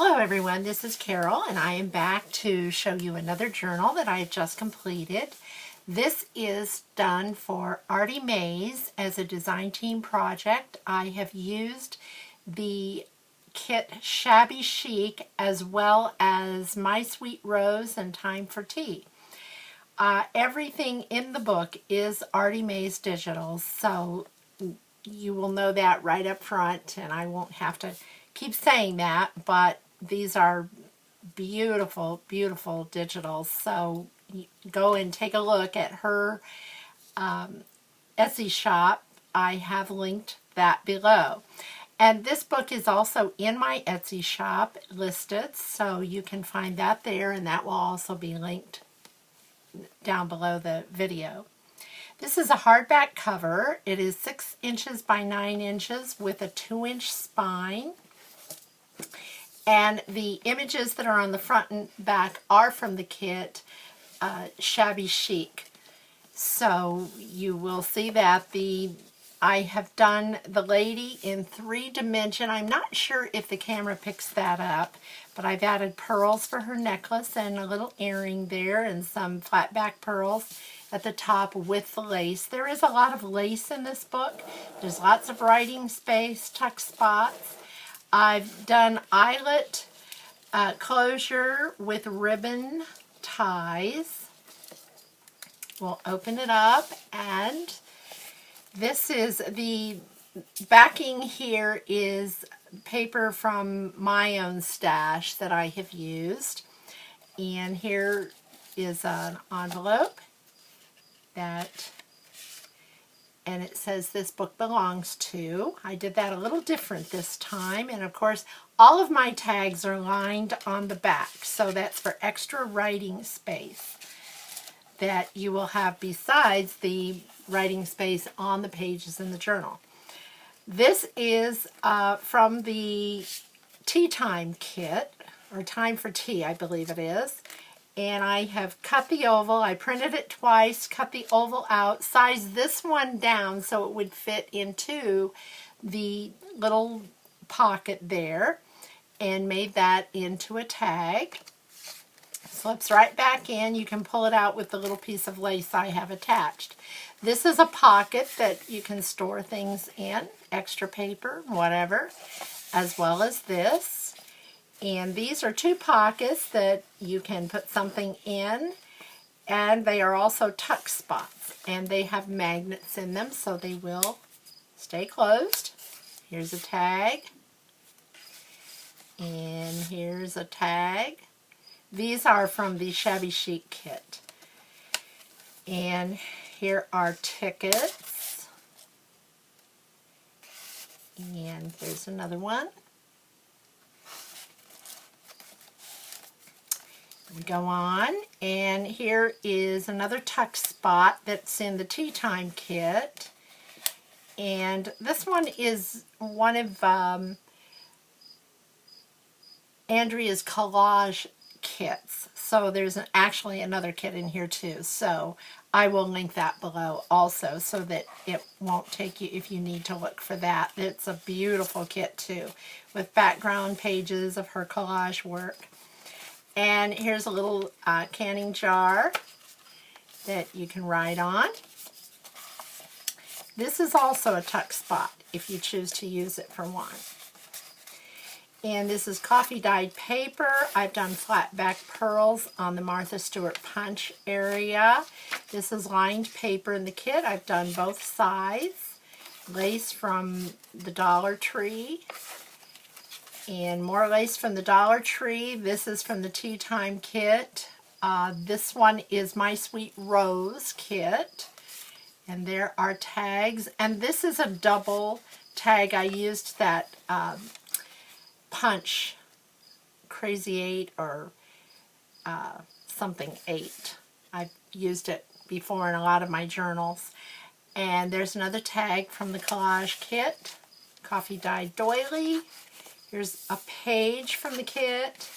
Hello everyone, this is Carol and I am back to show you another journal that I have just completed. This is done for ARTYmaze as a design team project. I have used the kit Shabby Chic as well as My Sweet Rose and Time for Tea. Everything in the book is ARTYmaze digital, so you will know that right up front and I won't have to keep saying that, but these are beautiful, beautiful digitals. So go and take a look at her Etsy shop. I have linked that below. And this book is also in my Etsy shop listed, so you can find that there, and that will also be linked down below the video. This is a hardback cover. It is 6 inches by 9 inches with a 2-inch spine. And the images that are on the front and back are from the kit Shabby Chic. So you will see that I have done the lady in 3-dimension. I'm not sure if the camera picks that up, but I've added pearls for her necklace and a little earring there and some flat back pearls at the top with the lace. There is a lot of lace in this book. There's lots of writing space, tuck spots. I've done eyelet closure with ribbon ties. We'll open it up, and this is the backing here is paper from my own stash that I have used. And here is an envelope and it says this book belongs to. I did that a little different this time, and of course all of my tags are lined on the back, so that's for extra writing space that you will have besides the writing space on the pages in the journal. This is from the Tea Time kit, or Time for Tea I believe it is. And I have cut the oval. I printed it twice, cut the oval out, sized this one down so it would fit into the little pocket there, and made that into a tag. Slips right back in. You can pull it out with the little piece of lace I have attached. This is a pocket that you can store things in, extra paper, whatever, as well as this. And these are 2 pockets that you can put something in, and they are also tuck spots, and they have magnets in them so they will stay closed. Here's a tag, and here's a tag. These are from the Shabby Chic kit. And here are tickets, and there's another one. We go on, and here is another tuck spot that's in the Tea Time kit, and this one is one of Andrea's collage kits, so there's actually another kit in here too, so I will link that below also so that it won't take you if you need to look for that. It's a beautiful kit too, with background pages of her collage work. And here's a little canning jar that you can write on. This is also a tuck spot if you choose to use it for one. And this is coffee dyed paper. I've done flat back pearls on the Martha Stewart punch area. This is lined paper in the kit. I've done both sides. Lace from the Dollar Tree. And more lace from the Dollar Tree. This is from the Tea Time kit. This one is My Sweet Rose kit. And there are tags. And this is a double tag. I used that punch Crazy 8 or something 8. I've used it before in a lot of my journals. And there's another tag from the collage kit. Coffee dyed doily. Here's a page from the kit,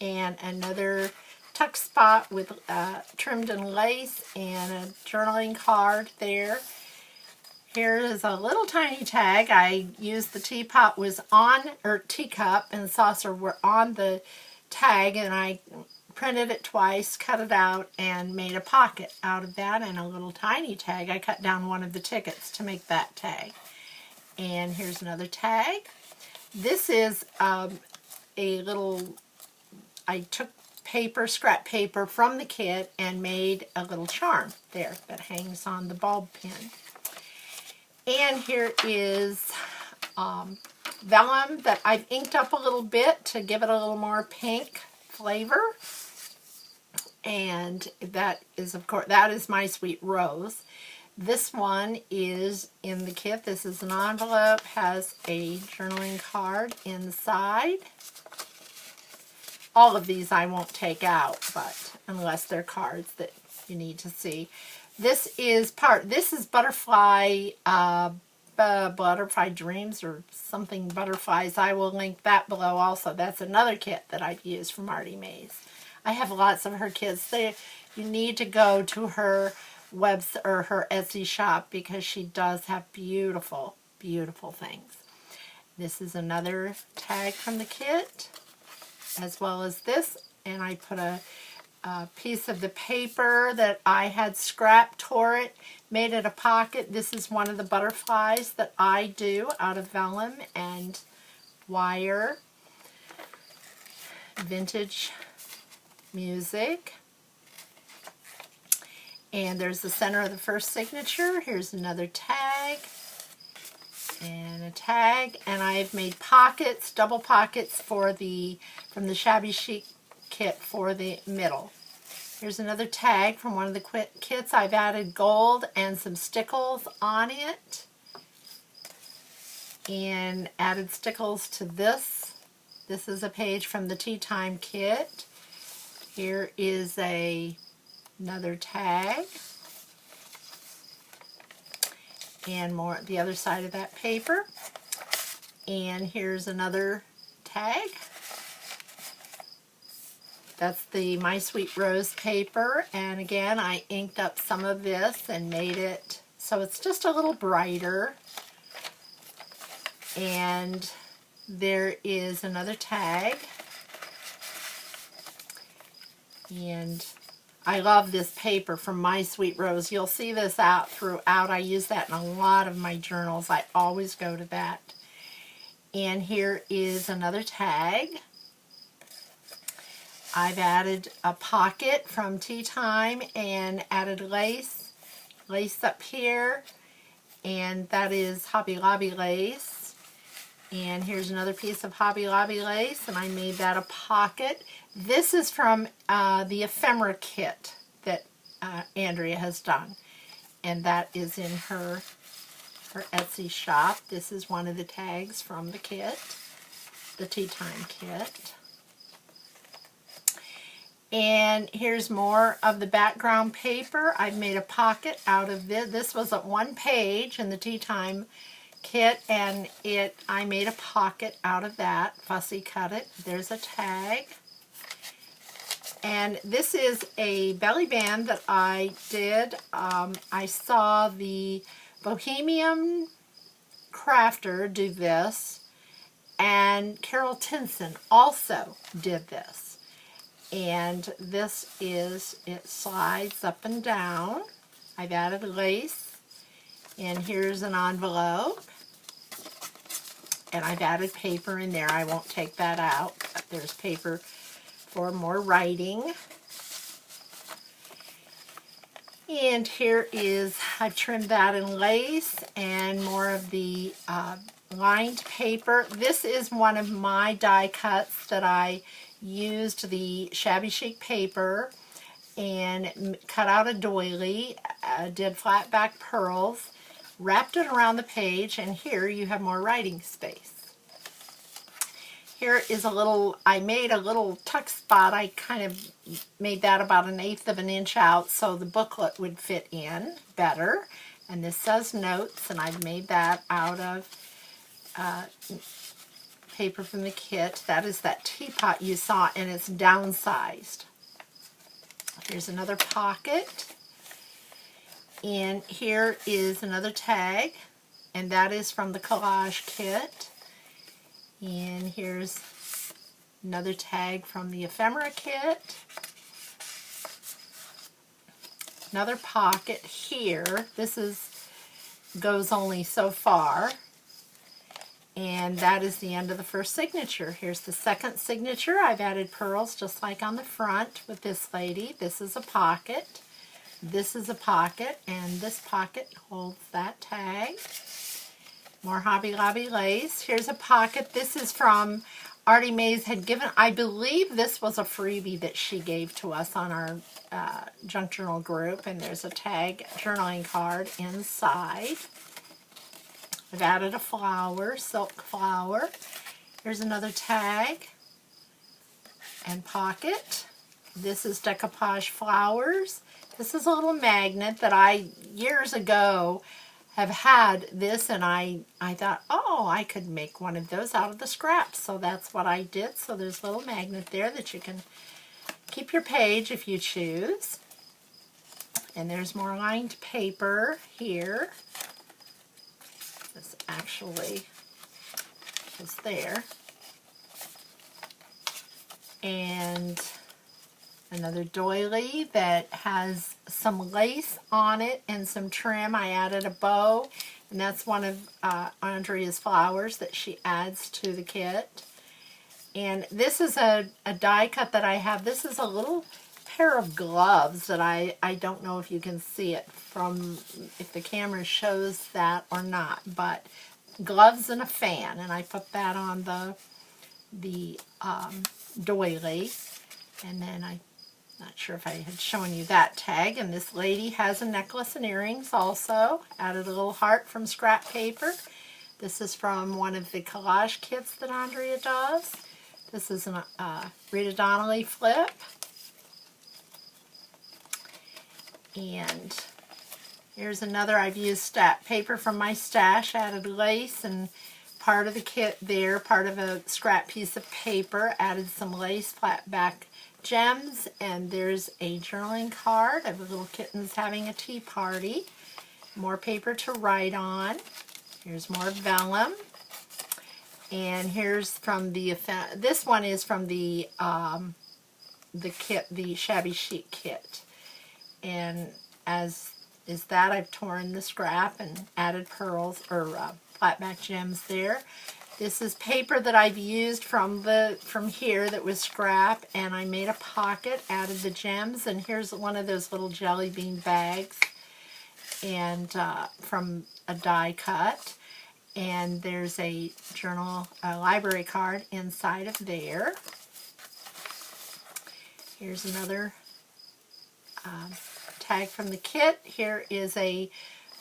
and another tuck spot with trimmed in lace, and a journaling card there. Here is a little tiny tag. I used the teapot was on, or teacup and saucer were on the tag, and I printed it twice, cut it out, and made a pocket out of that, and a little tiny tag. I cut down one of the tickets to make that tag. And here's another tag. This is a little, I took paper, scrap paper from the kit and made a little charm there that hangs on the bulb pin. And here is vellum that I've inked up a little bit to give it a little more pink flavor. And that is, of course, that is My Sweet Rose. This one is in the kit. This is an envelope, has a journaling card inside. All of these I won't take out, but unless they're cards that you need to see. This is Butterfly, Butterfly Dreams or something Butterflies. I will link that below also. That's another kit that I've used from ARTYmaze. I have lots of her kits. You need to go to her or her Etsy shop because she does have beautiful, beautiful things. This is another tag from the kit, as well as this, and I put a piece of the paper that I had scrapped, tore it, made it a pocket. This is one of the butterflies that I do out of vellum and wire. Vintage music. And there's the center of the first signature. Here's another tag and a tag, and I've made pockets, double pockets from the Shabby Chic kit for the middle. Here's another tag from one of the kits. I've added gold and some stickles on it, and added stickles to this. This is a page from the Tea Time kit. Here is another tag, and more at the other side of that paper. And here's another tag. That's the My Sweet Rose paper, and again I inked up some of this and made it so it's just a little brighter. And there is another tag, and I love this paper from My Sweet Rose. You'll see this out throughout. I use that in a lot of my journals. I always go to that. And here is another tag. I've added a pocket from Tea Time and added lace up here, and that is Hobby Lobby lace. And here's another piece of Hobby Lobby lace, and I made that a pocket. This is from the Ephemera kit that Andrea has done, and that is in her Etsy shop. This is one of the tags from the kit, the Tea Time kit. And here's more of the background paper. I've made a pocket out of this. This was at one page in the Tea Time kit, and I made a pocket out of that. Fussy cut it. There's a tag. And this is a belly band that I did. I saw the Bohemian Crafter do this, and Carol Tinson also did this. And this is, it slides up and down. I've added lace, and here's an envelope, and I've added paper in there. I won't take that out, but there's paper for more writing. And here is, I've trimmed that in lace and more of the lined paper. This is one of my die cuts that I used the Shabby Chic paper and cut out a doily, did flat back pearls, wrapped it around the page, and here you have more writing space. Here is a little, I made a little tuck spot. I kind of made that about 1/8 of an inch out so the booklet would fit in better. And this says notes, and I've made that out of paper from the kit. That is that teapot you saw, and it's downsized. Here's another pocket. And here is another tag and that is from the Collage Kit. And here's another tag from the Ephemera Kit. Another pocket here. This goes only so far. And that is the end of the first signature. Here's the second signature. I've added pearls just like on the front with this lady. This is a pocket. This is a pocket. And this pocket holds that tag. More Hobby Lobby lace. Here's a pocket. This is from ARTYmaze had given, I believe this was a freebie that she gave to us on our junk journal group. And there's a tag journaling card inside. I've added a flower, silk flower. Here's another tag and pocket. This is decoupage flowers. This is a little magnet that I, years ago, have had this, and I thought, oh, I could make one of those out of the scraps. So that's what I did. So there's a little magnet there that you can keep your page if you choose. And there's more lined paper here. This actually is there. And another doily that has some lace on it and some trim. I added a bow, and that's one of Andrea's flowers that she adds to the kit. And this is a die cut that I have. This is a little pair of gloves that I don't know if you can see it from, if the camera shows that or not, but gloves and a fan, and I put that on the doily. And then I'm not sure if I had shown you that tag. And this lady has a necklace and earrings also. Added a little heart from scrap paper. This is from one of the collage kits that Andrea does. This is a Rita Donnelly flip. And here's another. I've used paper from my stash, added lace and part of the kit there, part of a scrap piece of paper, added some lace flat back gems, and there's a journaling card of little kittens having a tea party. More paper to write on. Here's more vellum. And here's from the, this one is from the kit, the Shabby Chic kit. And as is that, I've torn the scrap and added pearls or flat back gems there. This is paper that I've used from here that was scrap, and I made a pocket, added the gems, and here's one of those little jelly bean bags, and from a die cut. And there's a journal, a library card inside of there. Here's another tag from the kit. Here is a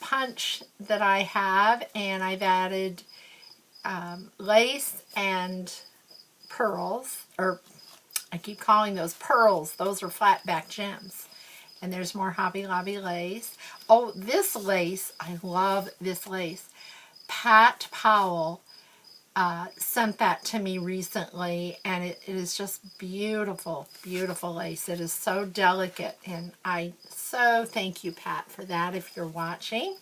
punch that I have, and I've added lace and pearls, or I keep calling those pearls. Those are flat back gems. And there's more Hobby Lobby lace. Oh, this lace, I love this lace. Pat Powell sent that to me recently, and it is just beautiful, beautiful lace. It is so delicate, and I so thank you, Pat, for that if you're watching.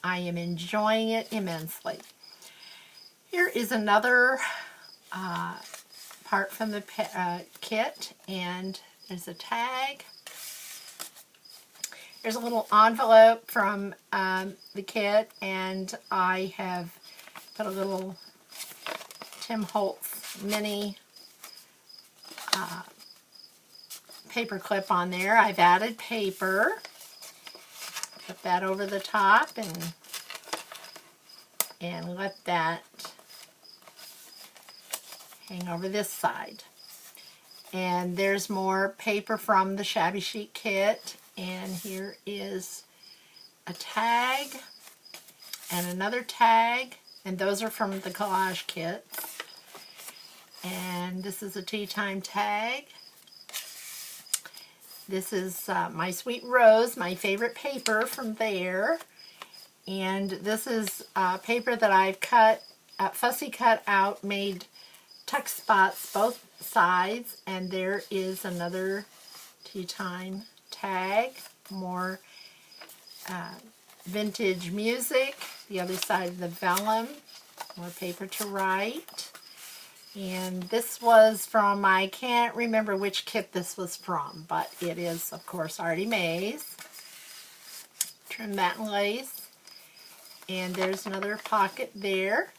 I am enjoying it immensely. Here is another part from the kit, and there's a tag. There's a little envelope from the kit, and I have put a little Tim Holtz mini paper clip on there. I've added paper. Put that over the top and let that hang over this side. And there's more paper from the Shabby Chic kit. And here is a tag and another tag, and those are from the Collage Kit. And this is a tea time tag. This is My Sweet Rose, my favorite paper from there. And this is paper that I've cut, fussy cut out, made tuck spots both sides. And there is another tea time tag, more vintage music, the other side of the vellum, more paper to write. And this was from, I can't remember which kit this was from, but it is, of course, ARTYmaze. Trim that in lace. And there's another pocket there.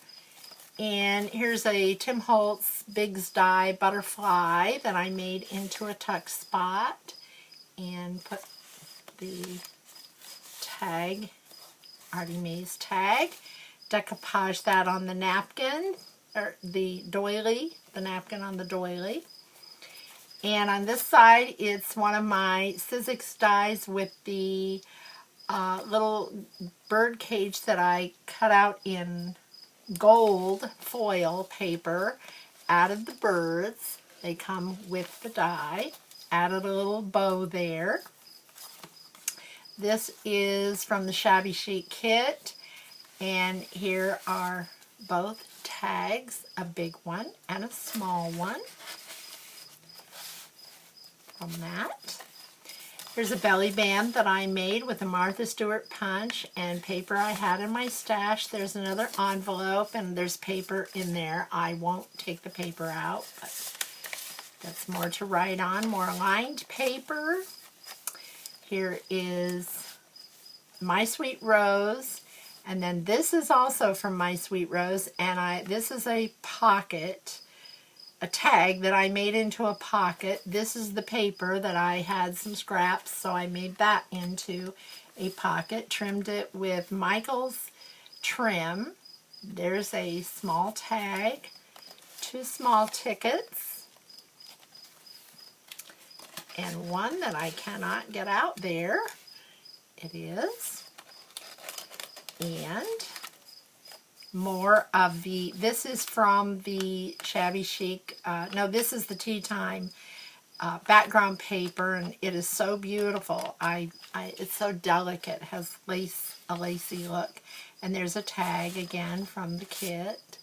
And here's a Tim Holtz Big's Die butterfly that I made into a tuck spot. And put the tag, ARTYmaze tag. Decoupage that on the napkin, or the doily, the napkin on the doily. And on this side, it's one of my Sizzix dies with the little bird cage that I cut out in gold foil paper. Added the birds. They come with the die. Added a little bow there. This is from the Shabby Chic kit. And here are both tags, a big one and a small one from that. Here's a belly band that I made with a Martha Stewart punch and paper I had in my stash. There's another envelope and there's paper in there. I won't take the paper out, but that's more to write on, more lined paper. Here is My Sweet Rose, and then this is also from My Sweet Rose, and this is a pocket, a tag that I made into a pocket. This is the paper that I had some scraps, so I made that into a pocket, trimmed it with Michael's trim. There's a small tag, 2 small tickets, and one that I cannot get out there. It is. And more of the, this is from the Shabby Chic, no, this is the Tea Time background paper, and it is so beautiful. It's so delicate, has lace, a lacy look. And there's a tag again from the kit.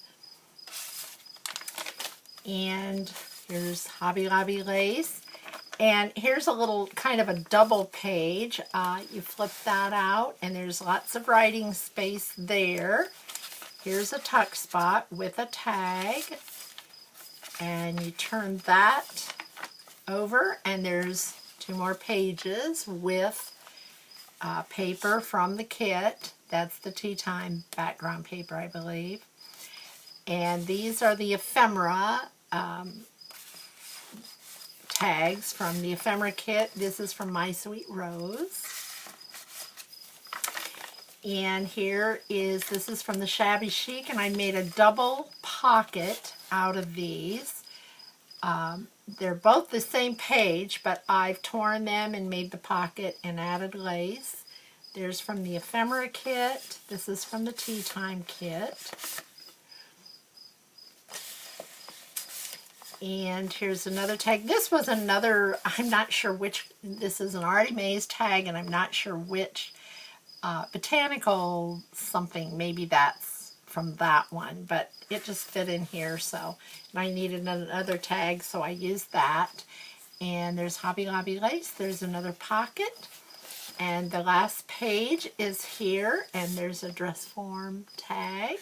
And here's Hobby Lobby lace. And here's a little kind of a double page. You flip that out and there's lots of writing space there. Here's a tuck spot with a tag. And you turn that over and there's 2 more pages with paper from the kit. That's the Tea Time background paper, I believe. And these are the ephemera tags from the Ephemera kit. This is from My Sweet Rose. And here is, this is from the Shabby Chic, and I made a double pocket out of these. They're both the same page, but I've torn them and made the pocket and added lace. There's from the Ephemera kit. This is from the Tea Time kit. And here's another tag. This was another, I'm not sure which, this is an ARTYmaze tag, and I'm not sure which botanical something, maybe that's from that one, but it just fit in here, so, and I needed another tag, so I used that. And there's Hobby Lobby lace, there's another pocket, and the last page is here, and there's a dress form tag.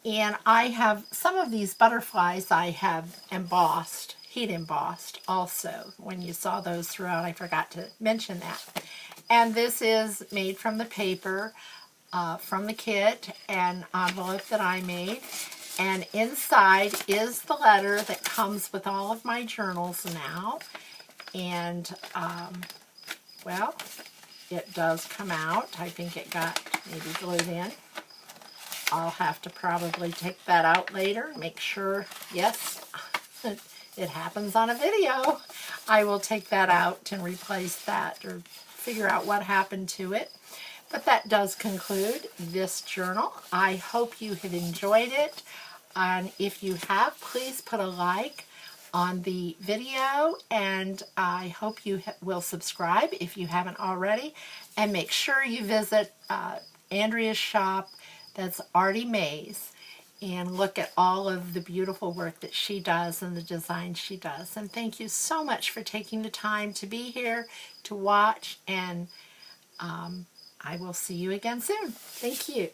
And I have some of these butterflies I have embossed, heat embossed also. When you saw those throughout, I forgot to mention that. And this is made from the paper from the kit, an envelope that I made. And inside is the letter that comes with all of my journals now. And, well, it does come out. I think it got maybe glued in. I'll have to probably take that out later, make sure, yes, it happens on a video. I will take that out and replace that or figure out what happened to it. But that does conclude this journal. I hope you have enjoyed it. And if you have, please put a like on the video, and I hope you will subscribe if you haven't already. And make sure you visit Andrea's shop, that's ARTYmaze, and look at all of the beautiful work that she does and the designs she does. And thank you so much for taking the time to be here, to watch, and I will see you again soon. Thank you.